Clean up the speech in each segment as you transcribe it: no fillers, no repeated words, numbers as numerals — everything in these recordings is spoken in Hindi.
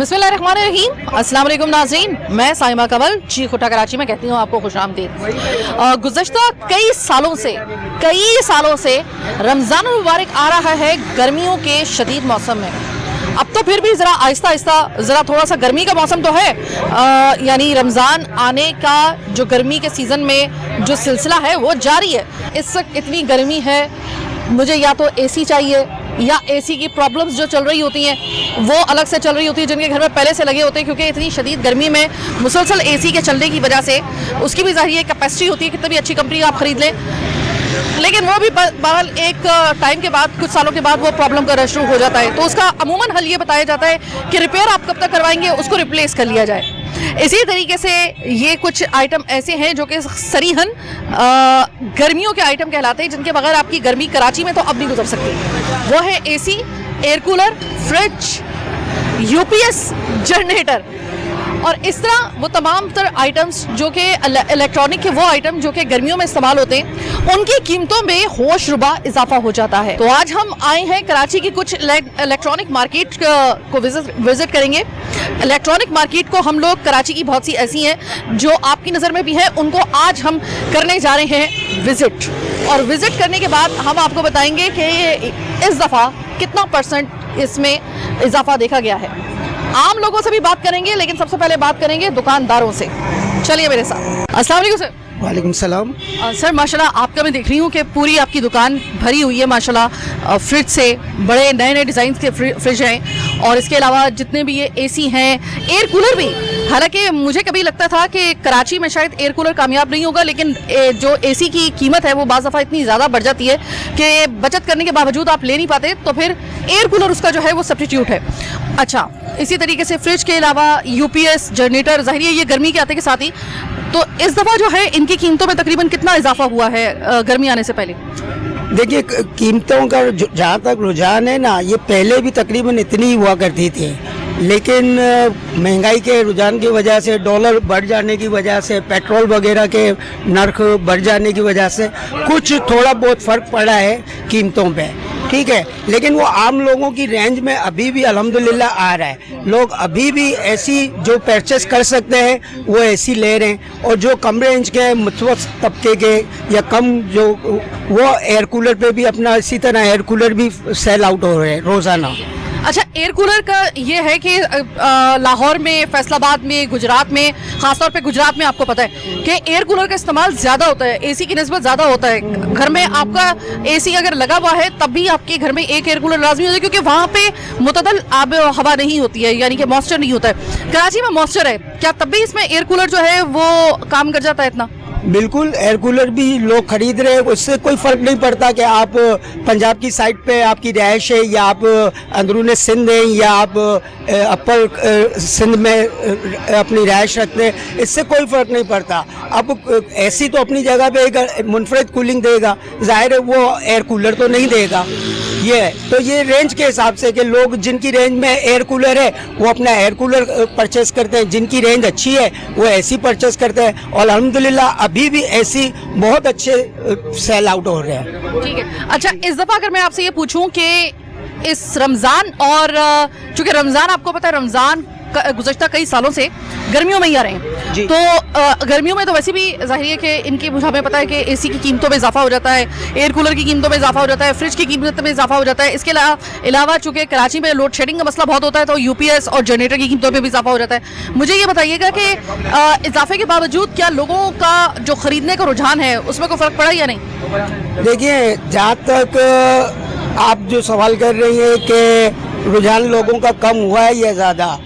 बिस्मिल्लाहिर्रहमानिर्रहीम, अस्सलाम वालेकुम नाज़रीन। मैं साइमा कंवल जी खुटा कराची में कहती हूँ आपको खुशामदीद। गुज़श्ता कई सालों से रमज़ान मुबारक आ रहा है गर्मियों के शदीद मौसम में। अब तो फिर भी ज़रा आहिस्ता आहिस्ता ज़रा थोड़ा सा गर्मी का मौसम तो है, यानी रमज़ान आने का जो गर्मी के सीज़न में जो सिलसिला है वो जारी है। इस वक्त इतनी गर्मी है, मुझे या तो एसी चाहिए या एसी की प्रॉब्लम्स जो चल रही होती हैं वो अलग से चल रही होती है, जिनके घर में पहले से लगे होते हैं, क्योंकि इतनी शदीद गर्मी में मुसलसल एसी के चलने की वजह से उसकी भी ज़ाहिर कैपेसिटी होती है, कितनी भी अच्छी कंपनी आप ख़रीद लें, लेकिन वो भी बहरहाल एक टाइम के बाद, कुछ सालों के बाद वो प्रॉब्लम का शुरू हो जाता है। तो उसका अमूमन हल ये बताया जाता है कि रिपेयर आप कब तक करवाएंगे, उसको रिप्लेस कर लिया जाए। इसी तरीके से ये कुछ आइटम ऐसे हैं जो कि सरीहन गर्मियों के आइटम कहलाते हैं, जिनके बगैर आपकी गर्मी कराची में तो अब नहीं गुजर सकती। वो है AC, air cooler, fridge, UPS, generator और इस तरह वो तमाम तर आइटम्स जो कि इलेक्ट्रॉनिक के वो आइटम जो कि गर्मियों में इस्तेमाल होते हैं, उनकी कीमतों में होशरुबा इजाफा हो जाता है। तो आज हम आए हैं कराची की कुछ इलेक्ट्रॉनिक मार्केट को विजिट करेंगे। इलेक्ट्रॉनिक मार्केट को हम लोग, कराची की बहुत सी ऐसी हैं जो आपकी नज़र में भी है, उनको आज हम करने जा रहे हैं विजिट। और विजिट करने के बाद हम आपको बताएंगे कि इस दफ़ा कितना % इसमें इजाफा देखा गया है। आम लोगों से भी बात करेंगे, लेकिन सबसे पहले बात करेंगे दुकानदारों से। चलिए मेरे साथ। अस्सलाम वालेकुम सर। वालेकुम सलाम। सर माशाल्लाह आपका मैं देख रही हूँ कि पूरी आपकी दुकान भरी हुई है माशाल्लाह। फ्रिज से बड़े नए नए डिज़ाइन के फ्रिज हैं, और इसके अलावा जितने भी ये एसी हैं, एयर कूलर भी। हालांकि मुझे कभी लगता था कि कराची में शायद एयर कूलर कामयाब नहीं होगा, लेकिन जो एसी की कीमत है वो बाज़ दफ़ा इतनी ज़्यादा बढ़ जाती है कि बचत करने के बावजूद आप ले नहीं पाते, तो फिर एयर कूलर उसका जो है वो सब्स्टिट्यूट है। अच्छा, इसी तरीके से फ्रिज के अलावा यूपीएस, जनरेटर, ज़ाहिर है ये गर्मी के आते के साथ ही, तो इस दफ़ा जो है इनकी कीमतों में तकरीबन कितना इजाफा हुआ है गर्मी आने से पहले? देखिए, कीमतों का जहाँ तक रुझान है ना, ये पहले भी तकरीबन इतनी ही हुआ करती थी, लेकिन महंगाई के रुझान की वजह से, डॉलर बढ़ जाने की वजह से, पेट्रोल वगैरह के नर्ख बढ़ जाने की वजह से कुछ थोड़ा बहुत फ़र्क पड़ा है कीमतों पे, ठीक है। लेकिन वो आम लोगों की रेंज में अभी भी अल्हम्दुलिल्लाह आ रहा है। लोग अभी भी एसी जो परचेस कर सकते हैं वो एसी ले रहे हैं, और जो कम रेंज के मुतवस्सित तबके के या कम जो, वो एयर कूलर पे भी अपना इसी तरह एयर कूलर भी सेल आउट हो रहे हैं रोज़ाना। अच्छा, एयर कूलर का ये है कि लाहौर में, फैसलाबाद में, गुजरात में, ख़ासतौर पे गुजरात में आपको पता है कि एयर कूलर का इस्तेमाल ज़्यादा होता है, एसी की निस्बत ज़्यादा होता है। घर में आपका एसी अगर लगा हुआ है तब भी आपके घर में एक एयर कूलर लाजमी होता है, क्योंकि वहाँ पे मुतदल आब हवा नहीं होती है, यानी कि मॉइस्चर नहीं होता है। कराची में मॉइस्चर है, क्या तब भी इसमें एयर कूलर जो है वो काम कर जाता है इतना? बिल्कुल, एयर कूलर भी लोग खरीद रहे हैं, उससे कोई फ़र्क नहीं पड़ता कि आप पंजाब की साइड पे आपकी रिहाइश है, या आप अंदरून सिंध हैं, या आप अपर सिंध में अपनी रिहाइश रखते हैं, इससे कोई फ़र्क नहीं पड़ता। अब एसी तो अपनी जगह पे एक मुनफरद कूलिंग देगा, ज़ाहिर है वो एयर कूलर तो नहीं देगा। ये तो ये रेंज के हिसाब से कि लोग जिनकी रेंज में एयर कूलर है वो अपना एयर कूलर परचेस करते हैं, जिनकी रेंज अच्छी है वो एसी परचेस करते हैं, और अल्हम्दुलिल्लाह अभी भी एसी बहुत अच्छे सेल आउट हो रहे हैं। ठीक है। अच्छा, इस दफ़ा अगर मैं आपसे ये पूछूं कि इस रमज़ान, और चूँकि रमज़ान आपको पता है रमज़ान गुज़श्ता कई सालों से गर्मियों में ही आ रहे हैं, तो गर्मियों में तो वैसे भी ज़ाहिर है कि इनकी, हमें पता है कि एसी की कीमतों में इजाफा हो जाता है, एयर कूलर की कीमतों में इजाफा हो जाता है, फ्रिज की कीमत में इजाफा हो जाता है। इसके अलावा चूँकि कराची में लोड शेडिंग का मसला बहुत होता है, तो यूपीएस और जनरेटर की कीमतों में भी इजाफा हो जाता है। मुझे ये बताइएगा कि इजाफे के बावजूद क्या लोगों का जो ख़रीदने का रुझान है उसमें कोई फ़र्क पड़ा या नहीं? देखिए, जहाँ तक आप जो सवाल कर रही हैं कि रुझान लोगों का कम हुआ है या ज़्यादा,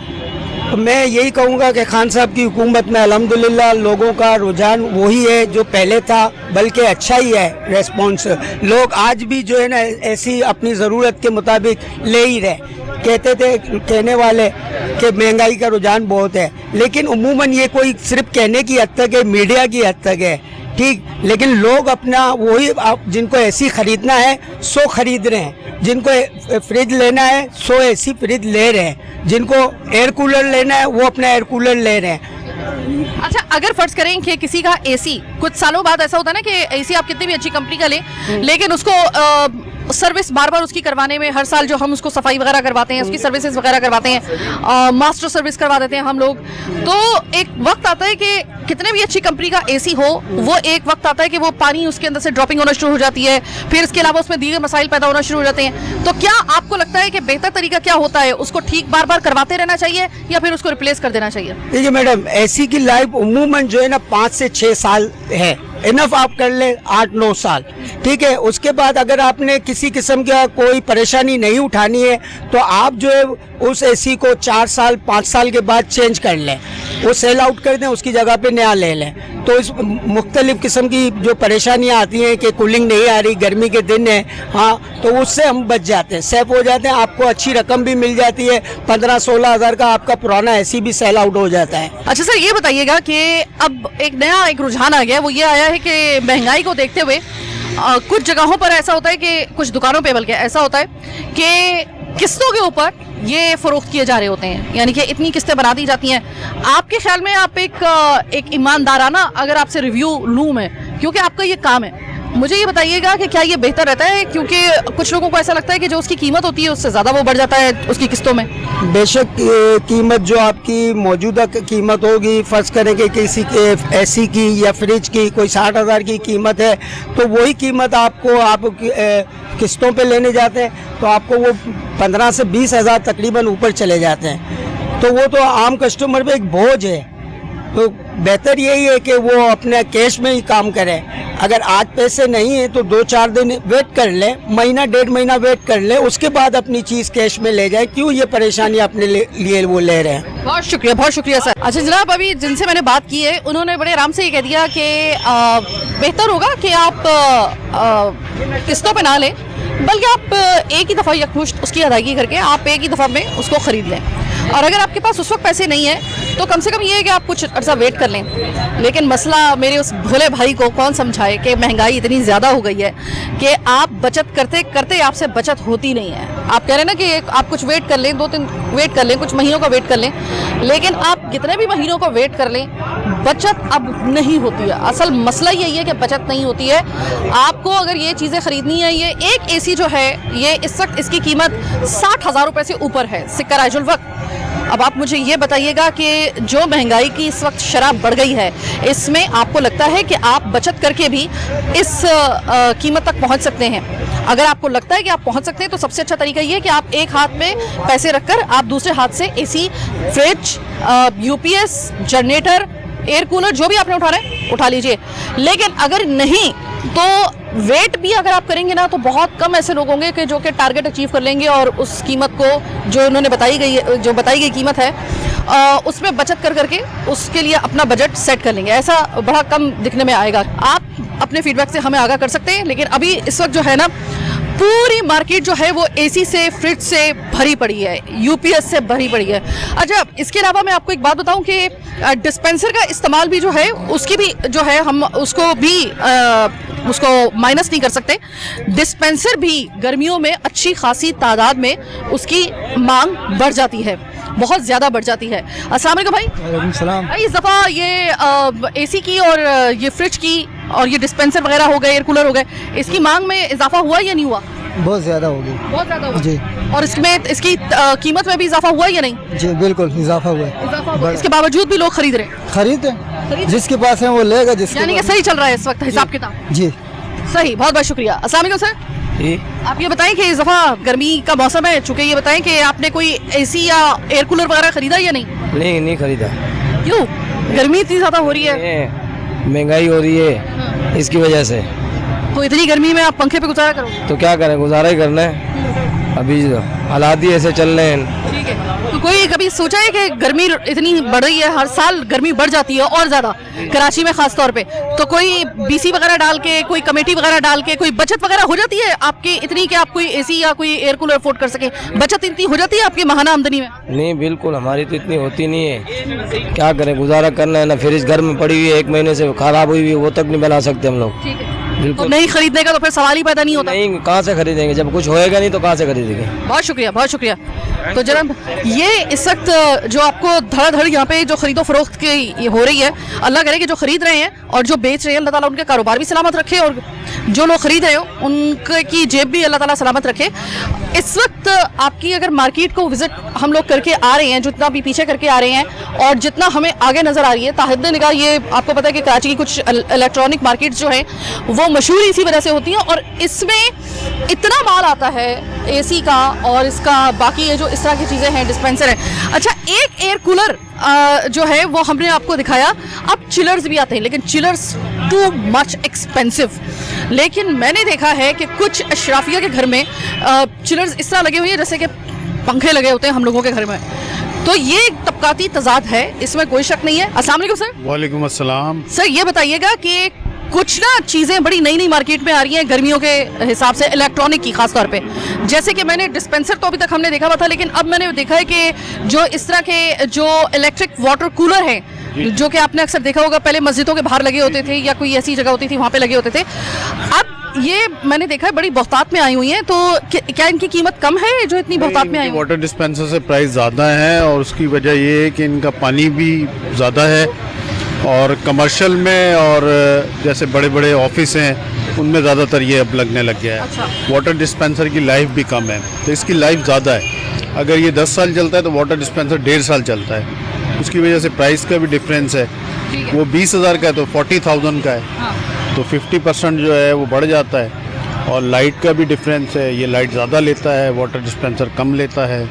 मैं यही कहूँगा कि खान साहब की हुकूमत में अल्हम्दुलिल्लाह लोगों का रुझान वही है जो पहले था, बल्कि अच्छा ही है रेस्पॉन्स। लोग आज भी जो है ना ऐसी अपनी ज़रूरत के मुताबिक ले ही रहे। कहते थे कहने वाले कि महंगाई का रुझान बहुत है, लेकिन उमूमन ये कोई सिर्फ कहने की हद तक है, मीडिया की हद तक है, ठीक। लेकिन लोग अपना वही, जिनको एसी ख़रीदना है सो ख़रीद रहे हैं, जिनको फ्रिज लेना है सो एसी फ्रिज ले रहे हैं, जिनको एयर कूलर लेना है वो अपना एयर कूलर ले रहे हैं। अच्छा, अगर फर्ज करें कि किसी का एसी कुछ सालों बाद ऐसा होता है ना कि एसी आप कितनी भी अच्छी कंपनी का लें, लेकिन उसको सर्विस बार बार उसकी करवाने में, हर साल जो हम उसको सफाई वगैरह करवाते हैं, उसकी सर्विसेज वगैरह करवाते हैं, मास्टर सर्विस करवा देते हैं हम लोग, तो एक वक्त आता है कि कितने भी अच्छी कंपनी का एसी हो, वो एक वक्त आता है कि वो पानी उसके अंदर से ड्रॉपिंग होना शुरू हो जाती है, फिर इसके अलावा उसमें दीगर मसाइल पैदा होना शुरू हो जाते हैं। तो क्या आपको लगता है कि बेहतर तरीका क्या होता है, उसको ठीक बार बार करवाते रहना चाहिए या फिर उसको रिप्लेस कर देना चाहिए? देखिए मैडम, एसी की लाइफ उमूमन जो है ना 5 से 6 साल है, इनफ आप कर ले 8-9 साल, ठीक है। उसके बाद अगर आपने किसी किस्म का कोई परेशानी नहीं उठानी है तो आप जो है उस एसी को 4 साल 5 साल के बाद चेंज कर लें, वो सेल आउट कर दें, उसकी जगह पे नया ले लें। तो इस मुख्तलिफ किस्म की जो परेशानियां आती हैं कि कूलिंग नहीं आ रही, गर्मी के दिन है, हाँ, तो उससे हम बच जाते हैं, सेफ हो जाते हैं। आपको अच्छी रकम भी मिल जाती है, 15-16 हज़ार का आपका पुराना एसी भी सेल आउट हो जाता है। अच्छा सर, ये बताइएगा कि अब एक नया रुझान आ गया, वो ये आया है कि महंगाई को देखते हुए कुछ जगहों पर ऐसा होता है कि कुछ दुकानों पे बल्कि ऐसा होता है कि किस्तों के ऊपर ये फरोख्त किए जा रहे होते हैं, यानी कि इतनी किस्तें बना दी जाती हैं। आपके ख्याल में आप एक ईमानदाराना अगर आपसे रिव्यू लूँ मैं, क्योंकि आपका ये काम है, मुझे ये बताइएगा कि क्या ये बेहतर रहता है? क्योंकि कुछ लोगों को ऐसा लगता है कि जो उसकी कीमत होती है उससे ज़्यादा वो बढ़ जाता है उसकी किस्तों में। बेशक कीमत जो आपकी मौजूदा कीमत होगी, फर्ज करें कि किसी के एसी की या फ्रिज की कोई 60,000 की कीमत है, तो वही कीमत आपको आप किस्तों पे लेने जाते हैं तो आपको वो 15 से 20 हज़ार तकरीबन ऊपर चले जाते हैं। तो वो तो आम कस्टमर पे एक बोझ है। तो बेहतर यही है कि वो अपने कैश में ही काम करें। अगर आज पैसे नहीं है तो 2-4 दिन वेट कर ले, महीना 1.5 महीना वेट कर ले, उसके बाद अपनी चीज़ कैश में ले जाए। क्यों ये परेशानी अपने लिए वो ले रहे हैं। बहुत शुक्रिया सर। अच्छा जनाब, अभी जिनसे मैंने बात की है उन्होंने बड़े आराम से ये कह दिया कि बेहतर होगा कि आप किस्तों पे ना लें, बल्कि आप एक ही दफ़ा यकमुश्त उसकी अदायगी करके आप एक ही दफ़ा में उसको ख़रीद लें। और अगर आपके पास उस वक्त पैसे नहीं है तो कम से कम ये है कि आप कुछ अर्सा वेट कर लें। लेकिन मसला मेरे उस भोले भाई को कौन समझाए कि महंगाई इतनी ज़्यादा हो गई है कि आप बचत करते करते आपसे बचत होती नहीं है। आप कह रहे हैं ना कि आप कुछ वेट कर लें, 2-3 वेट कर लें, कुछ महीनों का वेट कर लें, लेकिन आप कितने भी महीनों का वेट कर लें बचत अब नहीं होती है। असल मसला यही है कि बचत नहीं होती है। आपको अगर ये चीज़ें ख़रीदनी है, ये एक एसी जो है ये इस वक्त इसकी कीमत 60,000 रुपये से ऊपर है सिक्का राजुल वक्त। अब आप मुझे ये बताइएगा कि जो महंगाई की इस वक्त शराब बढ़ गई है, इसमें आपको लगता है कि आप बचत करके भी इस कीमत तक पहुंच सकते हैं? अगर आपको लगता है कि आप पहुंच सकते हैं तो सबसे अच्छा तरीका ये है कि आप एक हाथ में पैसे रखकर आप दूसरे हाथ से AC, fridge, UPS, generator, air cooler जो भी आपने उठाना है उठा लीजिए। लेकिन अगर नहीं तो वेट भी अगर आप करेंगे ना तो बहुत कम ऐसे लोग होंगे कि जो कि टारगेट अचीव कर लेंगे और उस कीमत को जो उन्होंने बताई गई कीमत है उसमें बचत कर करके उसके लिए अपना बजट सेट कर लेंगे। ऐसा बड़ा कम दिखने में आएगा। आप अपने फीडबैक से हमें आगाह कर सकते हैं, लेकिन अभी इस वक्त जो है ना पूरी मार्केट जो है वो एसी से, फ्रिज से भरी पड़ी है, यूपीएस से भरी पड़ी है। अच्छा, इसके अलावा मैं आपको एक बात बताऊं कि डिस्पेंसर का इस्तेमाल भी जो है उसकी भी जो है हम उसको भी उसको माइनस नहीं कर सकते। डिस्पेंसर भी गर्मियों में अच्छी खासी तादाद में उसकी मांग बढ़ जाती है, बहुत ज़्यादा बढ़ जाती है। अस्सलाम वालेकुम भाई। वालेकुम सलाम। भाई इस दफ़ा ये एसी की और ये फ्रिज की और ये डिस्पेंसर वगैरह हो गए, एयर कूलर हो गए, इसकी मांग में इजाफा हुआ या नहीं हुआ? बहुत ज़्यादा होगी। बहुत ज़्यादा हुआ जी। और इसमें इसकी कीमत में भी इजाफा हुआ या नहीं? जी बिल्कुल इजाफा हुआ है। इजाफा हुआ। इसके बावजूद भी लोग खरीद रहे हैं। खरीदे जिसके पास है वो लेगा, जिसके यानी कि सही चल रहा है इस वक्त हिसाब किताब। जी सही, बहुत बहुत शुक्रिया। अस्सलाम वालेकुम सर। आप ये बताएं कि इस दफ़ा गर्मी का मौसम है, चूँकि ये बताएं कि आपने कोई एसी या एयर कूलर वगैरह खरीदा या नहीं? नहीं खरीदा। क्यों? गर्मी इतनी ज़्यादा हो रही है, महंगाई हो रही है, इसकी वजह से। तो इतनी गर्मी में आप पंखे पे गुजारा करोगे? तो क्या करें, गुजारा ही करना है, अभी हालात ही ऐसे चल रहे हैं। ठीक है। तो कोई कभी सोचा है कि गर्मी इतनी बढ़ रही है, हर साल गर्मी बढ़ जाती है और ज़्यादा कराची में ख़ास तौर पे, तो कोई बीसी वगैरह डाल के, कोई कमेटी वगैरह डाल के कोई बचत वगैरह हो जाती है आपकी इतनी कि आप कोई एसी या कोई एयर कूलर अफोर्ड कर सके? बचत इतनी हो जाती है आपकी माहाना आमदनी में? नहीं, बिल्कुल हमारी तो इतनी होती नहीं है। क्या करें, गुजारा करना है ना। फ्रिज घर में पड़ी हुई है, 1 महीने से खराब हुई हुई है, वो तक नहीं बना सकते हम लोग। ठीक है। तो बिल्कुल नहीं खरीदने का तो फिर सवाल ही पैदा नहीं होता। नहीं, कहाँ से खरीदेंगे जब कुछ होएगा नहीं तो कहाँ से खरीदेंगे। बहुत शुक्रिया, बहुत शुक्रिया। तो जनाब ये इस वक्त जो आप आपको धड़ाधड़ यहाँ पे जो खरीदो फरोख्त की ये हो रही है, अल्लाह करे कि जो खरीद रहे हैं और जो बेच रहे हैं अल्लाह ताला उनके कारोबार भी सलामत रखे और जो लोग खरीद रहे हो उनकी जेब भी अल्लाह ताला सलामत रखे। इस वक्त आपकी अगर मार्केट को विजिट हम लोग करके आ रहे हैं, जितना भी पीछे करके आ रहे हैं और जितना हमें आगे नज़र आ रही है, ताहद निगाह ये आपको पता है कि कराची की कुछ इलेक्ट्रॉनिक मार्केट्स जो हैं वो मशहूर इसी वजह से होती हैं और इसमें इतना माल आता है एसी का और इसका बाकी ये जो इस तरह की चीज़ें हैं, डिस्पेंसर है। अच्छा, एक एयर कूलर जो है वो हमने आपको दिखाया, अब चिलर्स भी आते हैं लेकिन चिलर्स टू मच एक्सपेंसिव। लेकिन मैंने देखा है कि कुछ अशराफिया के घर में चिलर्स इस तरह लगे हुए हैं जैसे कि पंखे लगे होते हैं हम लोगों के घर में। तो ये एक तबकाती तजाद है, इसमें कोई शक नहीं है। अस्सलाम वालेकुम सर। वालेकुम अस्सलाम। सर ये बताइएगा कि कुछ ना चीज़ें बड़ी नई नई मार्केट में आ रही हैं गर्मियों के हिसाब से, इलेक्ट्रॉनिक की खास तौर पे, जैसे कि मैंने डिस्पेंसर तो अभी तक हमने देखा हुआ था, लेकिन अब मैंने देखा है कि जो इस तरह के जो इलेक्ट्रिक वाटर कूलर हैं जो कि आपने अक्सर देखा होगा पहले मस्जिदों के बाहर लगे होते थे या कोई ऐसी जगह होती थी वहाँ पे लगे होते थे, अब ये मैंने देखा है बड़ी बहुतात में आई हुई हैं। तो क्या इनकी कीमत कम है जो इतनी बहुतात में आई हुई? वाटर डिस्पेंसर से प्राइस ज़्यादा है और उसकी वजह ये है कि इनका पानी भी ज़्यादा है और कमर्शियल में और जैसे बड़े बड़े ऑफिस हैं उनमें ज़्यादातर ये अब लगने लग गया है। अच्छा। वाटर डिस्पेंसर की लाइफ भी कम है तो इसकी लाइफ ज़्यादा है। अगर ये 10 साल चलता है तो वाटर डिस्पेंसर 1.5 साल चलता है। उसकी वजह से प्राइस का भी डिफरेंस है, वो 20,000 का है तो 40,000 का है, तो 50% जो है वो बढ़ जाता है। और लाइट का भी डिफरेंस है, ये लाइट ज़्यादा लेता है, वाटर डिस्पेंसर कम लेता है,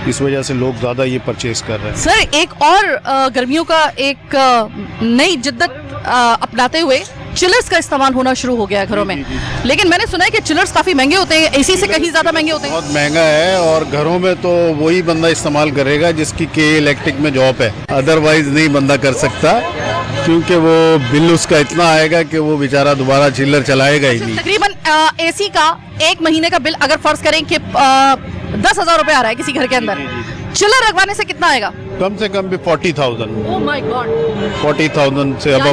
इस वजह से लोग ज़्यादा ये परचेज कर रहे हैं। सर एक और गर्मियों का एक नई जिद्दत अपनाते हुए चिलर्स का इस्तेमाल होना शुरू हो गया है घरों में, लेकिन मैंने सुना है कि चिलर्स काफ़ी महंगे होते हैं, एसी से कहीं ज़्यादा महंगे होते हैं। बहुत महंगा है और घरों में तो वही बंदा इस्तेमाल करेगा जिसकी के इलेक्ट्रिक में जॉब है, अदरवाइज नहीं बंदा कर सकता क्योंकि वो बिल उसका इतना आएगा कि वो बेचारा दोबारा चिलर चलाएगा ही नहीं। तकरीबन एसी का एक महीने का बिल अगर फर्ज करें कि 10,000 रुपए आ रहा है किसी घर के अंदर, चिलर लगवाने से कितना आएगा? कम से कम भी 40,000। ओह माय गॉड, 40,000 से अब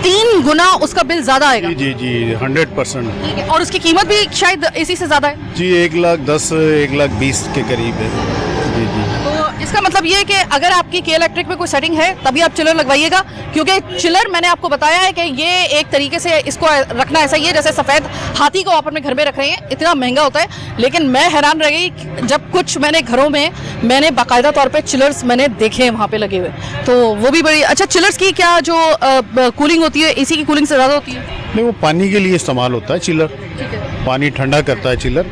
3 गुना उसका बिल ज्यादा आएगा। जी जी 100%। ठीक है, और उसकी कीमत भी शायद एसी से ज्यादा है। जी 1,10,000 1,20,000 के करीब है। जी जी। तो इसका मतलब ये है कि अगर आपकी के इलेक्ट्रिक में कोई सेटिंग है तभी आप चिलर लगवाइएगा, क्योंकि चिलर मैंने आपको बताया है कि ये एक तरीके से इसको रखना ऐसा ही है जैसे सफ़ेद हाथी को आप अपने घर में रख रहे हैं, इतना महंगा होता है। लेकिन मैं हैरान रह गई जब कुछ मैंने घरों में मैंने बाकायदा तौर पे चिलर्स मैंने देखे हैं वहाँ पे लगे हुए, तो वो भी बड़ी अच्छा। चिलर्स की क्या जो कूलिंग होती है एसी की कूलिंग से ज़्यादा होती है? नहीं, वो पानी के लिए इस्तेमाल होता है चिलर, पानी ठंडा करता है चिलर,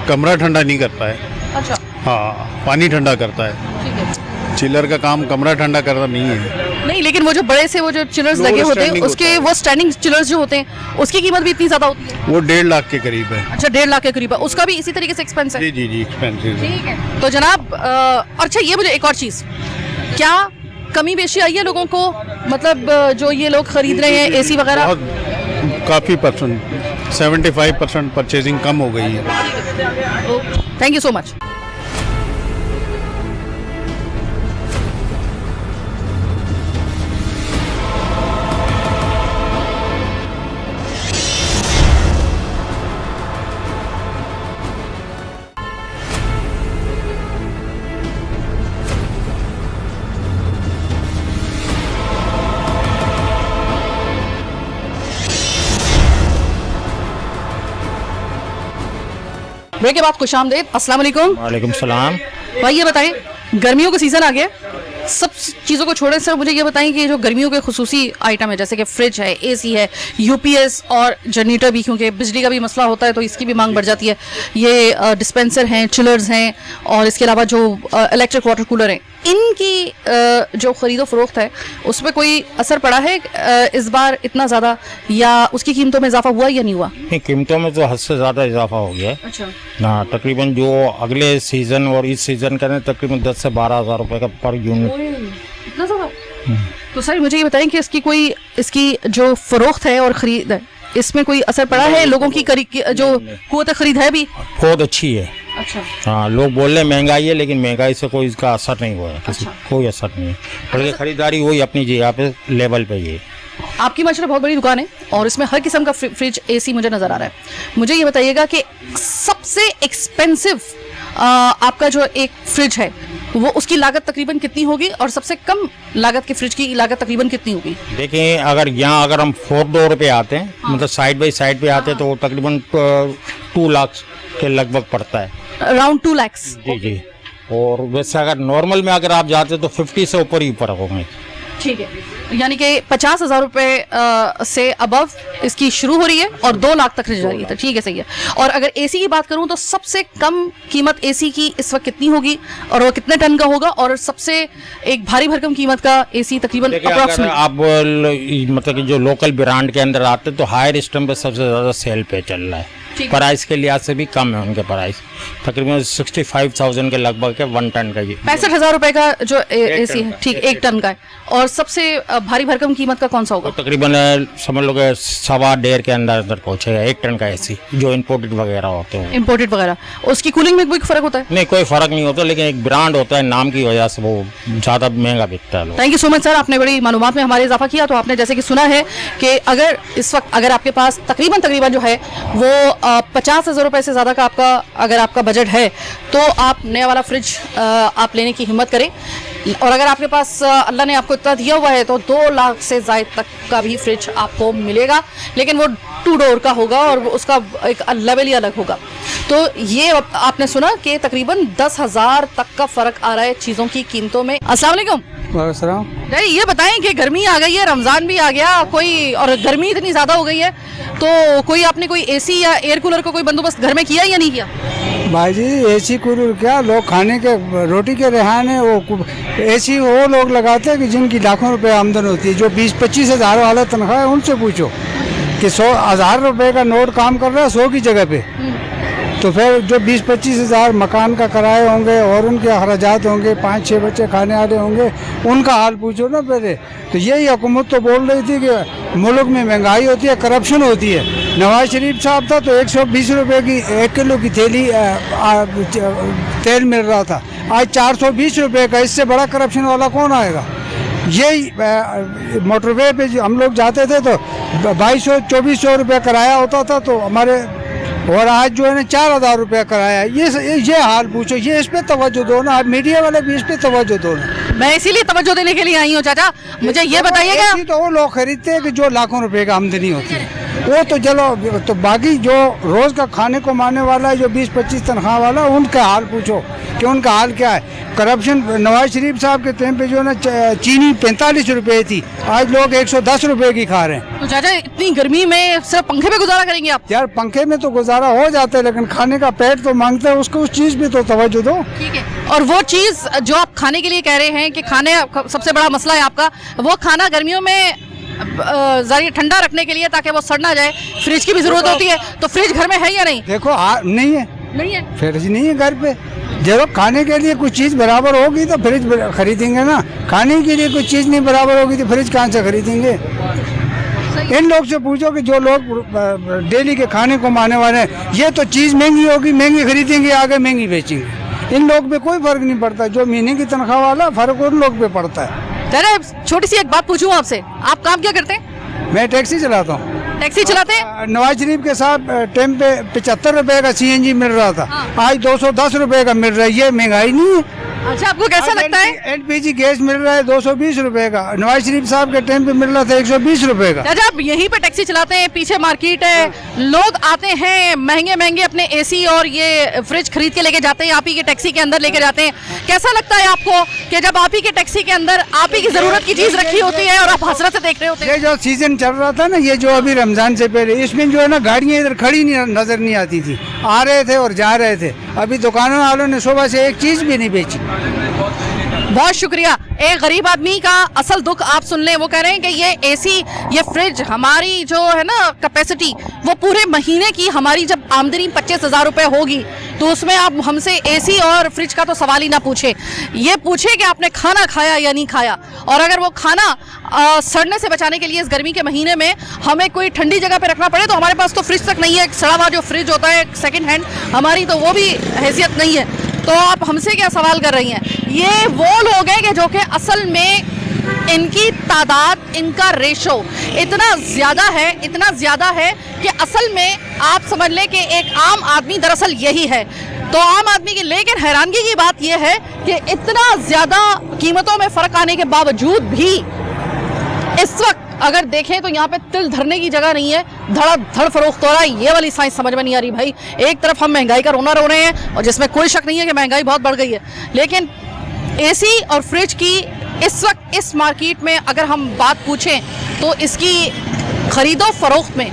कमरा ठंडा नहीं करता है। अच्छा, हाँ, पानी ठंडा करता है। चिलर का काम कमरा ठंडा करना नहीं है। नहीं, लेकिन वो जो बड़े से वो जो चिलर्स लगे होते हैं उसके वो स्टैंडिंग चिलर्स जो होते हैं उसकी कीमत भी इतनी ज्यादा होती है? वो 1.5 लाख के करीब है। अच्छा, 1.5 लाख के करीब है, उसका भी इसी तरीके से एक्सपेंस है? जी जी जी एक्सपेंसिव। ठीक है, तो जनाब अच्छा ये मुझे एक और चीज़, क्या कमी बेशी आई है लोगों को, मतलब जो ये लोग खरीद रहे हैं एसी वगैरह? काफ़ी परसेंट 75% परचेजिंग कम हो गई है। Thank you so much. Break के बाद खुशामदीद, अस्सलाम वालेकुम। वालेकुम सलाम। भाई ये बताएं, गर्मियों का सीज़न आ गया, सब चीज़ों को छोड़े सर मुझे ये बताएं कि जो गर्मियों के खुसूसी आइटम है जैसे कि फ्रिज है, एसी है, यूपीएस और जनरेटर भी, क्योंकि बिजली का भी मसला होता है तो इसकी भी मांग बढ़ जाती है, ये डिस्पेंसर हैं, चिलर्स हैं और इसके अलावा जो इलेक्ट्रिक वाटर कूलर हैं, इनकी जो ख़रीदो फरोख्त है उसमें कोई असर पड़ा है इस बार इतना ज़्यादा, या उसकी कीमतों में इजाफा हुआ या नहीं हुआ? नहीं, कीमतों में तो हद से ज़्यादा इजाफा हो गया है। अच्छा, हाँ, तकरीबन जो अगले सीज़न और इस सीज़न का तकरीबन 10 से 12 हज़ार रुपये का पर यूनिट। इतना ज़्यादा? तो सर मुझे ये बताएं कि इसकी जो फरोख्त है और ख़रीद है इसमें कोई असर पड़ा है? लोगों की जो कुव्वत खरीद है भी बहुत अच्छी है। अच्छा, हाँ, लोग बोल रहे महंगाई है लेकिन महंगाई से कोई इसका असर नहीं हुआ है, किसी कोई असर नहीं है, बल्कि खरीदारी वही अपनी जगह पे लेवल पे ये। आपकी माशाल्लाह बहुत बड़ी दुकान है और इसमें हर किस्म का फ्रिज एसी मुझे नज़र आ रहा है। मुझे ये बताइएगा कि सबसे एक्सपेंसिव आपका जो एक फ्रिज है वो उसकी लागत तकरीबन कितनी होगी और सबसे कम लागत के फ्रिज की लागत तकरीबन कितनी होगी? देखिए अगर हम 4 डोर पे आते हैं, मतलब साइड बाई साइड पे आते हैं, तो वो तकरीबन 2 लाख के लगभग पड़ता है। अराउंड 2 लाख। जी जी। और वैसे अगर नॉर्मल में अगर आप जाते तो 50 से ऊपर ही होंगे। ठीक है, यानी कि 50,000 रुपए से अबव इसकी शुरू हो रही है और 2 लाख तक जा रही है। तो ठीक है, सही है। और अगर एसी की बात करूं तो सबसे कम कीमत एसी की इस वक्त कितनी होगी और वो कितने टन का होगा, और सबसे एक भारी भरकम कीमत का एसी तकरीबन अगर आप मतलब कि जो लोकल ब्रांड के अंदर आते तो हायर स्टम पे सबसे ज्यादा सेल पे चल रहा है। प्राइस के लिहाज से भी कम है उनके प्राइस, तकरीबन 65,000 के लगभग है 1 टन का। ये 65,000 रुपए का जो एसी है, ठीक, 1 टन का है। और सबसे भारी भरकम कीमत का कौन सा होगा? तो तकरीबन समझ लो कि 1.25 के अंदर पहुंचेगा 1 टन का एसी, जो इम्पोर्टेड वगैरह होते हैं। इम्पोर्टेड वगैरह, उसकी कूलिंग में कोई फर्क होता है? नहीं, कोई फर्क नहीं होता, लेकिन एक ब्रांड होता है, नाम की वजह से वो ज्यादा महंगा बिकता है। Thank you so much sir, आपने बड़ी मालूमात में हमारे इजाफा किया। तो आपने जैसे कि सुना है कि अगर इस वक्त अगर आपके पास तकरीबन जो है वो 50,000 रुपए से ज्यादा का अगर आपका बजट है तो आप नया वाला फ्रिज आप लेने की हिम्मत करें। और अगर आपके पास अल्लाह ने आपको इतना दिया हुआ है तो 2 लाख से ज़ायद तक का भी फ्रिज आपको मिलेगा, लेकिन वो 2 डोर का होगा और उसका एक लेवल ही अलग होगा। तो ये आपने सुना कि तकरीबन 10,000 तक का फ़र्क आ रहा है चीज़ों की कीमतों में। अस्सलाम वालेकुम। ये बताएं कि गर्मी आ गई है, रमज़ान भी आ गया, कोई और गर्मी इतनी ज़्यादा हो गई है, तो आपने कोई एसी या एयर कूलर का कोई बंदोबस्त घर में किया या नहीं किया? भाई जी एसी कूलर क्या, लोग खाने के रोटी के रेहान है, वो एसी वो लोग लगाते हैं कि जिनकी लाखों रुपए आमदन होती है। जो 20-25 हज़ार वाला तनख्वाह है उनसे पूछो कि 100,000 रुपए का नोट काम कर रहा है 100 की जगह पे, तो फिर जो 20-25 हज़ार मकान का किराए होंगे और उनके अखराजात होंगे, 5-6 बच्चे खाने वाले होंगे, उनका हाल पूछो ना पहले। तो यही हुकूमत तो बोल रही थी कि मुल्क में महंगाई होती है, करप्शन होती है। नवाज शरीफ साहब था तो 120 रुपए की 1 किलो की थैली तेल मिल रहा था, आज 420 रुपए का। इससे बड़ा करप्शन वाला कौन आएगा? यही मोटरवे पे हम लोग जाते थे तो 2200-2400 रुपये किराया होता था, तो हमारे, और आज जो है ना 4,000 रुपया किराया। ये हाल पूछो, ये इस पे तवज्जो दो ना, आप मीडिया वाले भी इस पे तवज्जो दो ना। मैं इसीलिए तवज्जो देने के लिए आई हूँ चाचा, मुझे ये बताइएगा। तो वो लोग खरीदते हैं कि जो लाखों रुपए का आमदनी होती है, वो तो चलो, तो बाकी जो रोज का खाने को मारने वाला है, जो 20-25 तनख्वाह वाला, उनका हाल पूछो कि उनका हाल क्या है। करप्शन, नवाज शरीफ साहब के टाइम पे जो है ना चीनी 45 रुपए थी, आज लोग 110 रुपए की खा रहे हैं। तो चाचा इतनी गर्मी में सिर्फ पंखे पे गुजारा करेंगे आप? यार पंखे में तो गुजारा हो जाता है, लेकिन खाने का पेट तो मांगता है, उसको उस चीज भी तो तवज्जो दो। ठीक है, और वो चीज जो आप खाने के लिए कह रहे हैं कि खाने सबसे बड़ा मसला है आपका, वो खाना गर्मियों में जरिए ठंडा रखने के लिए ताकि वो सड़ ना जाए, फ्रिज की भी जरूरत होती है, तो फ्रिज घर में है या नहीं? देखो नहीं है, नहीं है, फ्रिज नहीं है घर पे। जब खाने के लिए कुछ चीज़ बराबर होगी तो फ्रिज खरीदेंगे ना, खाने के लिए कुछ चीज़ नहीं बराबर होगी तो फ्रिज कहाँ से खरीदेंगे? इन लोग से पूछो कि जो लोग डेली के खाने को मारने वाले हैं, ये तो चीज़ महंगी होगी, महंगी खरीदेंगे, आगे महंगी बेचेंगे। इन लोग पे कोई फर्क नहीं पड़ता, जो महीने की तनख्वाह वाला फर्क उन लोग पे पड़ता है। छोटी सी एक बात पूछूं आपसे, आप काम क्या करते हैं? मैं टैक्सी चलाता हूँ। टैक्सी चलाते हैं? नवाज शरीफ के साथ टाइम पे 75 रुपए का CNG मिल रहा था, आज 210 रुपए का मिल रहा है। ये महंगाई नहीं है? अच्छा, आपको कैसा लगता है? LPG गैस मिल रहा है 220 रुपए का, नवाज शरीफ साहब के टाइम पे मिल रहा था 120 रुपए का। अच्छा, आप यहीं पे टैक्सी चलाते हैं, पीछे मार्केट है, लोग आते हैं महंगे महंगे अपने एसी और ये फ्रिज खरीद के लेके जाते हैं, आप ही के टैक्सी के अंदर लेके जाते हैं। कैसा लगता है आपको कि जब आप ही के टैक्सी के अंदर आप ही की जरूरत की चीज रखी होती है और आप हसरत से देख रहे होते हैं? ये जो सीजन चल रहा था ना, ये जो अभी रमजान से पहले, इसमें जो है ना गाड़ियाँ इधर खड़ी नजर नहीं आती थी, आ रहे थे और जा रहे थे। अभी दुकानों वालों ने सुबह से एक चीज भी नहीं बेची। बहुत शुक्रिया। एक गरीब आदमी का असल दुख आप सुन लें, वो कह रहे हैं कि ये एसी, ये फ्रिज, हमारी जो है ना कैपेसिटी, वो पूरे महीने की हमारी जब आमदनी 25,000 रुपए होगी तो उसमें आप हमसे एसी और फ्रिज का तो सवाल ही ना पूछे, ये पूछे कि आपने खाना खाया या नहीं खाया। और अगर वो खाना सड़ने से बचाने के लिए इस गर्मी के महीने में हमें कोई ठंडी जगह पे रखना पड़े, तो हमारे पास तो फ्रिज तक नहीं है, सड़ा हुआ जो फ्रिज होता है सेकेंड हैंड, हमारी तो वो भी हैसियत नहीं है। तो आप हमसे क्या सवाल कर रही हैं? ये वो लोग हैं कि जो कि असल में इनकी तादाद, इनका रेशो इतना ज़्यादा है कि असल में आप समझ लें कि एक आम आदमी दरअसल यही है। तो आम आदमी की, लेकिन हैरानगी की बात यह है कि इतना ज्यादा कीमतों में फर्क आने के बावजूद भी इस वक्त अगर देखें तो यहाँ पे तिल धरने की जगह नहीं है, धड़ फरोख्त हो रहा है। ये वाली साइंस समझ में नहीं आ रही भाई। एक तरफ हम महंगाई का रोना रो रहे हैं और जिसमें कोई शक नहीं है कि महंगाई बहुत बढ़ गई है, लेकिन एसी और फ्रिज की इस वक्त इस मार्केट में अगर हम बात पूछें तो इसकी खरीदो फरोख्त में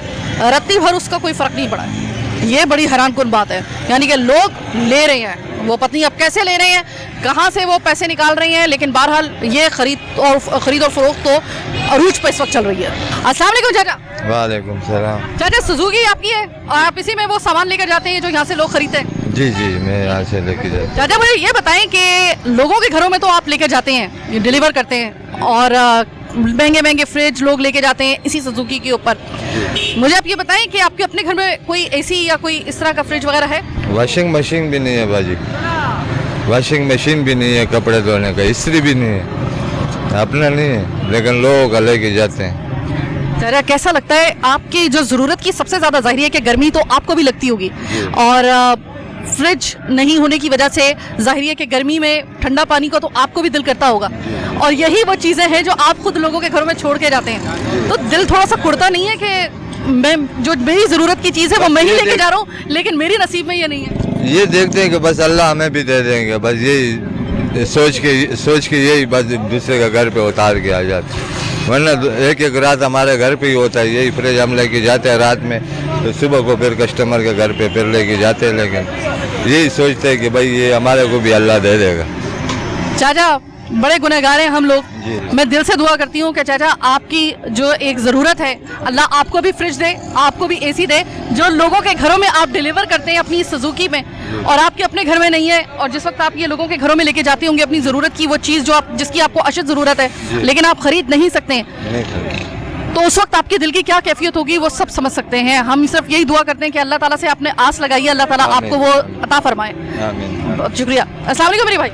रत्ती भर उसका कोई फर्क नहीं पड़ा है। ये बड़ी हैरानकुन बात है। यानी कि लोग ले रहे हैं, वो पत्नी अब कैसे ले रहे हैं, कहाँ से वो पैसे निकाल रहे हैं, लेकिन बहरहाल ये खरीद और फरोख्त तो अरूज पे इस वक्त चल रही है। अस्सलाम वालेकुम चाचा। वालेकुम सलाम। चाचा सुजुकी आपकी है और आप इसी में वो सामान लेकर जाते हैं जो यहाँ से लोग खरीदते हैं? जी जी, मैं यहाँ से लेके जाता हूँ। चाचा मुझे ये बताएं कि लोगों के घरों में तो आप लेकर जाते हैं, डिलीवर करते हैं, और महंगे महंगे फ्रिज लोग लेके जाते हैं इसी सुजुकी के ऊपर। मुझे आप ये बताएं कि आपके अपने घर में कोई एसी या कोई इस तरह का फ्रिज वगैरह है? वॉशिंग मशीन भी नहीं है बाजी, वॉशिंग मशीन भी नहीं है, कपड़े धोने का इस्त्री भी नहीं है, अपना नहीं है, लेकिन लोग लेके जाते हैं। चाचा कैसा लगता है, आपकी जो ज़रूरत की सबसे ज़्यादा जाहिर है कि गर्मी तो आपको भी लगती होगी, और फ्रिज नहीं होने की वजह से जाहिर है कि गर्मी में ठंडा पानी को तो आपको भी दिल करता होगा, और यही वो चीज़ें हैं जो आप खुद लोगों के घरों में छोड़ के जाते हैं, तो दिल थोड़ा सा कुड़ता नहीं है कि मैं जो मेरी ज़रूरत की चीज़ है वो मैं ही लेके जा रहा हूँ, लेकिन मेरी नसीब में ये नहीं है? ये देखते हैं कि बस अल्लाह हमें भी दे देंगे, बस यही सोच के यही बस दूसरे का घर पे उतार के आ जाते हैं। वरना एक रात हमारे घर पे ही होता है, यही फ्रिज हम लेके जाते हैं रात में, तो सुबह को फिर कस्टमर के घर पे फिर लेके जाते हैं, लेकिन यही सोचते हैं कि भाई ये हमारे को भी अल्लाह दे देगा। चाचा बड़े गुनहगार हैं हम लोग, मैं दिल से दुआ करती हूँ कि चाचा आपकी जो एक ज़रूरत है अल्लाह आपको भी फ्रिज दे, आपको भी एसी दे, जो लोगों के घरों में आप डिलीवर करते हैं अपनी सुजुकी में, और आपके अपने घर में नहीं है, और जिस वक्त आप ये लोगों के घरों में लेके जाते होंगे अपनी ज़रूरत की वो चीज़ जो आप जिसकी आपको अशद ज़रूरत है लेकिन आप खरीद नहीं सकते हैं, तो उस वक्त आपके दिल की क्या कैफियत होगी वो सब समझ सकते हैं। हम सिर्फ यही दुआ करते हैं कि अल्लाह ताला से आपने आस लगाई है, अल्लाह ताला आपको वो अता फरमाए। बहुत शुक्रिया। अस्सलाम वालेकुम मेरे भाई।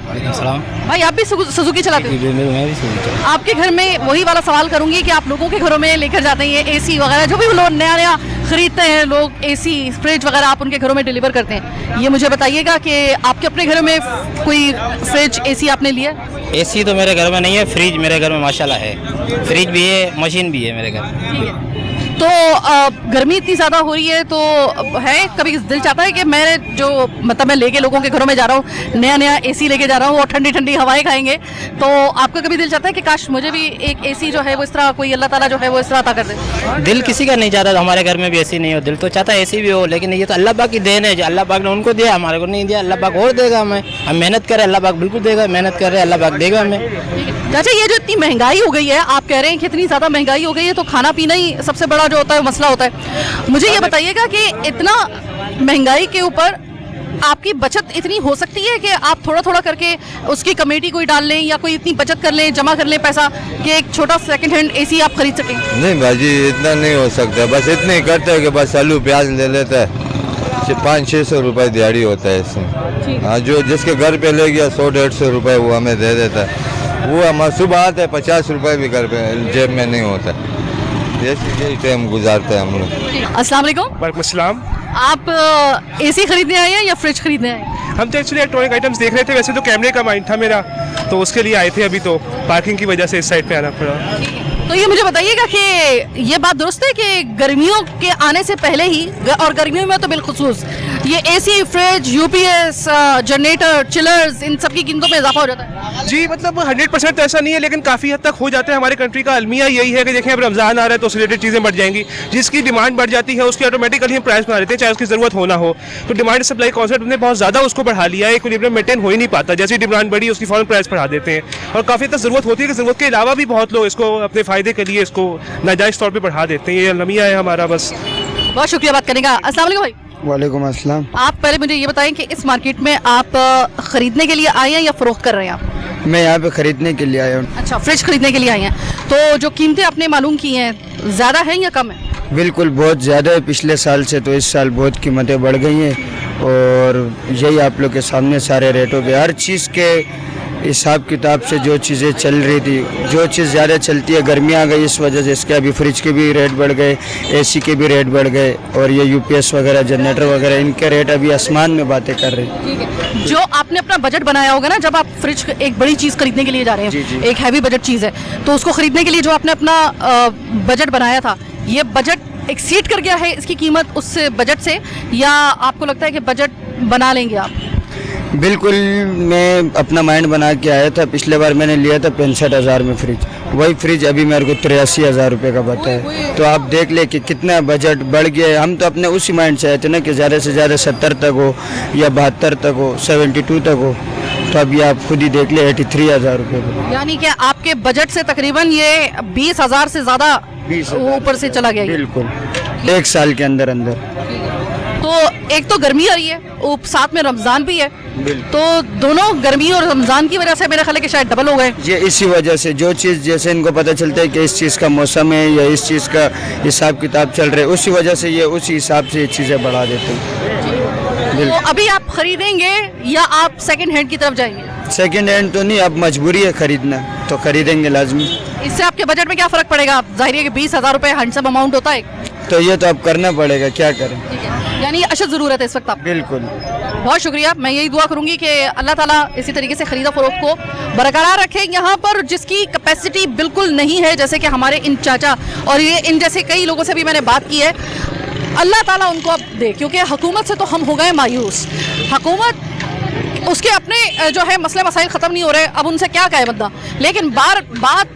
भाई आप भी सुजुकी चलाते हैं? आपके घर में वही वाला सवाल करूंगी कि आप लोगों के घरों में लेकर जाते हैं ये एसी वगैरह, जो भी लोग नया नया खरीदते हैं लोग एसी फ्रिज वगैरह, आप उनके घरों में डिलीवर करते हैं, ये मुझे बताइएगा कि आपके अपने घरों में कोई फ्रिज एसी आपने लिया? एसी तो मेरे घर में नहीं है, फ्रिज मेरे घर में माशाल्लाह है, फ्रिज भी है, मशीन भी है मेरे घर में। तो गर्मी इतनी ज़्यादा हो रही है तो है कभी दिल चाहता है कि मैं जो मतलब मैं लेके लोगों के घरों में जा रहा हूँ, नया नया एसी लेके जा रहा हूँ और ठंडी ठंडी हवाएं खाएंगे, तो आपका कभी दिल चाहता है कि काश मुझे भी एक एसी जो है वो इस तरह कोई अल्लाह ताला जो है वो इस तरह अता कर दे? दिल किसी का नहीं चाहता, हमारे घर में भी एसी नहीं हो, दिल तो चाहता है एसी भी हो, लेकिन ये तो अल्लाह पाक की देन है, जो अल्लाह पाक ने उनको दिया हमारे को नहीं दिया, अल्लाह पाक और देगा हमें, हम मेहनत करें अल्लाह पाक बिल्कुल देगा, मेहनत कर रहे हैं अल्लाह पाक देगा हमें। चाचा ये जो इतनी महंगाई हो गई है, आप कह रहे हैं कि इतनी ज़्यादा महंगाई हो गई है, तो खाना पीना ही सबसे बड़ा जो होता है मसला होता है, मुझे ये बताइएगा कि इतना महंगाई के ऊपर आपकी बचत इतनी हो सकती है कि आप थोड़ा थोड़ा करके उसकी कमेटी कोई डाल लें या कोई इतनी बचत कर लें, जमा कर लें पैसा कि एक छोटा सेकंड हैंड एसी आप खरीद सकें? नहीं भाजी, इतना नहीं हो सकता, बस इतने ही करते हैं कि बस आलू प्याज ले लेता है, 500-600 रुपये दिहाड़ी होता है इसमें। हाँ, जो जिसके घर पे ले गया 100-150 रुपये वो हमें दे देता है, वो हम सुबह आते हैं 50 रुपये भी घर पे जेब में नहीं होता, यही टाइम गुजारते हैं हम लोग। अस्सलाम वालेकुम। वालेकुम अस्सलाम। आप एसी खरीदने आए हैं या फ्रिज खरीदने आए हैं? हम तो एक्चुअली इलेक्ट्रॉनिक आइटम्स देख रहे थे, वैसे तो कैमरे का माइंड था मेरा, तो उसके लिए आए थे, अभी तो पार्किंग की वजह से इस साइड पे आना पड़ा। तो ये मुझे बताइएगा कि ये बात दुरुस्त है कि गर्मियों के आने से पहले ही, और गर्मियों में तो बिलखुसूस ये AC, fridge, UPS, generator, chillers, इन सब की कीमतों में इजाफा हो जाता है? जी, मतलब 100% तो ऐसा नहीं है, लेकिन काफ़ी हद तक हो जाता है। हमारे कंट्री का अलमिया यही है कि देखें अब रमज़ान आ रहा है तो उससे रिलेटेड चीज़ें बढ़ जाएंगी, जिसकी डिमांड बढ़ जाती है उसकी ऑटोमेटिकली हम प्राइस बढ़ा देते हैं, चाहे उसकी ज़रूरत हो ना हो। तो डिमांड सप्लाई कॉन्सेप्ट ने बहुत ज़्यादा उसको बढ़ा लिया है, इक्विलिब्रियम मेंटेन हो ही नहीं पाता, जैसी डिमांड बढ़ी उसकी फ़ौरन प्राइस बढ़ा देते हैं, और काफ़ी हद तक ज़रूरत होती है कि ज़रूरत के अलावा भी बहुत लोग इसको अपने फ़ायदे के लिए इसको नाजायज़ तौर पर बढ़ा देते हैं। ये अलमिया है हमारा। बस बहुत शुक्रिया बात करने का। अस्सलाम वालेकुम भाई। वालेकुम अस्सलाम। आप पहले मुझे ये बताएं कि इस मार्केट में आप खरीदने के लिए आए हैं या फरोख्त कर रहे हैं आप? मैं यहाँ पे खरीदने के लिए आया हूँ। अच्छा, फ्रिज खरीदने के लिए आए हैं, तो जो कीमतें आपने मालूम की हैं ज़्यादा है या कम है? बिल्कुल बहुत ज़्यादा है, पिछले साल से तो इस साल बहुत कीमतें बढ़ गई हैं, और यही आप लोग के सामने सारे रेटों पे हर चीज़ के हिसाब किताब से जो चीज़ें चल रही थी, जो चीज़ ज़्यादा चलती है, गर्मियाँ आ गई इस वजह से इसके अभी फ्रिज के भी रेट बढ़ गए, एसी के भी रेट बढ़ गए, और ये यूपीएस वगैरह, जनरेटर वगैरह, इनके रेट अभी आसमान में बातें कर रहे हैं। जो आपने अपना बजट बनाया होगा ना, जब आप फ्रिज एक बड़ी चीज़ खरीदने के लिए जा रहे हैं, जी, जी। एक हैवी बजट चीज़ है, तो उसको खरीदने के लिए जो आपने अपना बजट बनाया था, ये बजट एक्सीड कर गया है इसकी कीमत उस बजट से, या आपको लगता है कि बजट बना लेंगे आप? बिल्कुल, मैं अपना माइंड बना के आया था। पिछले बार मैंने लिया था 65,000 में फ्रिज, वही फ्रिज अभी मेरे को 83,000 रुपये का बता है। तो आप देख ले कि कितना बजट बढ़ गया है। हम तो अपने उसी माइंड से आए थे ना कि ज़्यादा से ज़्यादा 70 तक हो या 72 तक हो, 72 तक हो। तो अभी आप खुद ही देख ले 83,000 रुपये को। यानी कि आपके बजट से तकरीबन ये 20,000 से ज़्यादा 20,000 ऊपर से चला गया ये। बिल्कुल, एक साल के अंदर अंदर। तो एक तो गर्मी आ रही है, साथ में रमज़ान भी है, तो दोनों गर्मी और रमज़ान की वजह से मेरा ख्याल है कि शायद डबल हो गए। ये इसी वजह से जो चीज़ जैसे इनको पता चलता है कि इस चीज़ का मौसम है या इस चीज़ का हिसाब किताब चल रहा है, उसी वजह से ये उसी हिसाब से ये चीज़ें बढ़ा देते हैं। तो अभी आप खरीदेंगे या आप सेकंड हैंड की तरफ जाएंगे? सेकंड हैंड तो नहीं, अब मजबूरी है खरीदना, तो खरीदेंगे लाजमी। इससे आपके बजट में क्या फ़र्क पड़ेगा? जाहिर है कि 20,000 रुपये हैंडसम अमाउंट होता है, तो ये तो अब करना पड़ेगा, क्या करें। यानी अशद ज़रूरत है इस वक्त आप। बिल्कुल, बहुत शुक्रिया। मैं यही दुआ करूंगी कि अल्लाह ताला इसी तरीके से खरीदा फरोख्त को बरकरार रखे। यहाँ पर जिसकी कैपेसिटी बिल्कुल नहीं है, जैसे कि हमारे इन चाचा और ये इन जैसे कई लोगों से भी मैंने बात की है, अल्लाह ताला उनको अब दे, क्योंकि हुकूमत से तो हम हो गए मायूस। हुकूमत उसके अपने जो है मसले मसाइल ख़त्म नहीं हो रहे, अब उनसे क्या कहे बंदा। लेकिन बात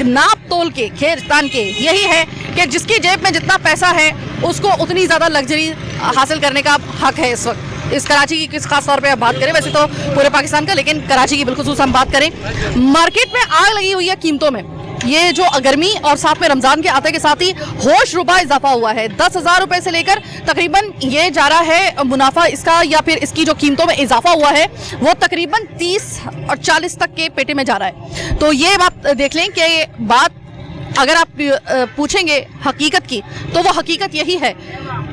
नाप तोल के खेर तान के यही है कि जिसकी जेब में जितना पैसा है उसको उतनी ज़्यादा लग्जरी हासिल करने का हक है इस वक्त। इस कराची की किस खास तौर पे आप बात करें, वैसे तो पूरे पाकिस्तान का, लेकिन कराची की बिलखुसूस हम बात करें, मार्केट में आग लगी हुई है कीमतों में। ये जो गर्मी और साथ में रमज़ान के आते के साथ ही होश रुपा इजाफा हुआ है। 10,000 रुपये से लेकर तकरीबन ये जा रहा है मुनाफा इसका, या फिर इसकी जो कीमतों में इजाफा हुआ है वो तकरीबन 30 और 40 तक के पेटे में जा रहा है। तो ये बात देख लें कि बात अगर आप पूछेंगे हकीकत की, तो वो हकीकत यही है,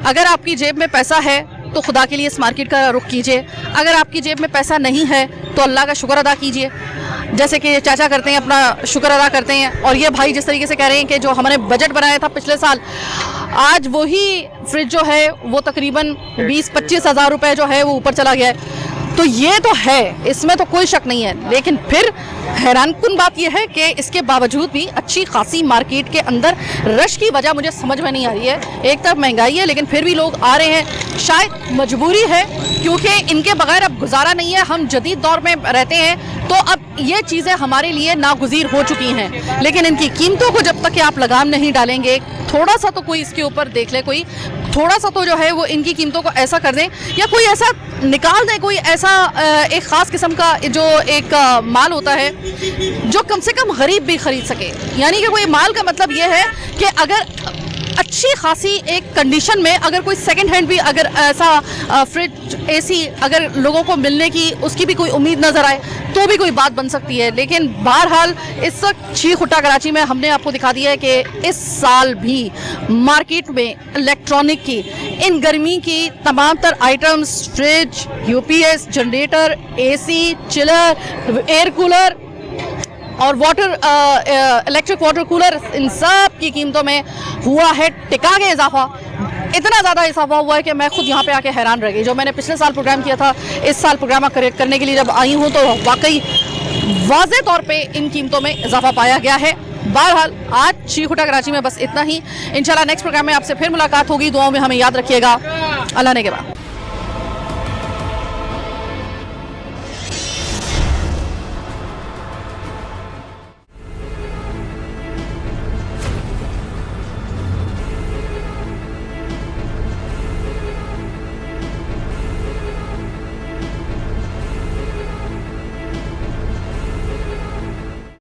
अगर आपकी जेब में पैसा है तो खुदा के लिए इस मार्केट का रुख कीजिए। अगर आपकी जेब में पैसा नहीं है तो अल्लाह का शुक्र अदा कीजिए, जैसे कि चाचा करते हैं, अपना शुक्र अदा करते हैं। और ये भाई जिस तरीके से कह रहे हैं कि जो हमने बजट बनाया था पिछले साल, आज वही फ्रिज जो है वो तकरीबन 20-25 हज़ार रुपये जो है वो ऊपर चला गया है। तो ये तो है, इसमें तो कोई शक नहीं है। लेकिन फिर हैरानकुन बात यह है कि इसके बावजूद भी अच्छी खासी मार्केट के अंदर रश की वजह मुझे समझ में नहीं आ रही है। एक तरफ महंगाई है, लेकिन फिर भी लोग आ रहे हैं, शायद मजबूरी है, क्योंकि इनके बगैर अब गुजारा नहीं है। हम जदीद दौर में रहते हैं, तो अब ये चीज़ें हमारे लिए नागुज़ीर हो चुकी हैं। लेकिन इनकी कीमतों को जब तक कि आप लगाम नहीं डालेंगे, थोड़ा सा तो कोई इसके ऊपर देख ले, कोई थोड़ा सा तो जो है वो इनकी कीमतों को ऐसा कर दें, या कोई ऐसा निकाल दें, कोई ऐसा एक ख़ास किस्म का जो एक माल होता है जो कम से कम गरीब भी ख़रीद सके। यानी कि कोई माल का मतलब ये है कि अगर अच्छी खासी एक कंडीशन में अगर कोई सेकंड हैंड भी अगर ऐसा फ्रिज, एसी अगर लोगों को मिलने की उसकी भी कोई उम्मीद नज़र आए तो भी कोई बात बन सकती है। लेकिन बहरहाल इस वक्त चीखुटा कराची में हमने आपको दिखा दिया है कि इस साल भी मार्केट में इलेक्ट्रॉनिक की इन गर्मी की तमाम तर items, fridge, UPS, generator, AC, chiller, air cooler और इलेक्ट्रिक वाटर कूलर, इन सब की कीमतों में हुआ है टिका के इजाफा। इतना ज़्यादा इजाफा हुआ है कि मैं खुद यहाँ पे आके हैरान रह गई। जो मैंने पिछले साल प्रोग्राम किया था, इस साल प्रोग्राम करने के लिए जब आई हूँ तो वाकई वाज़े तौर पे इन कीमतों में इजाफा पाया गया है। बहरहाल आज चीखुटा कराची में बस इतना ही। इंशाल्लाह नेक्स्ट प्रोग्राम में आपसे फिर मुलाकात होगी। दुआओं में हमें याद रखिएगा। अल्लाह ने के बाद।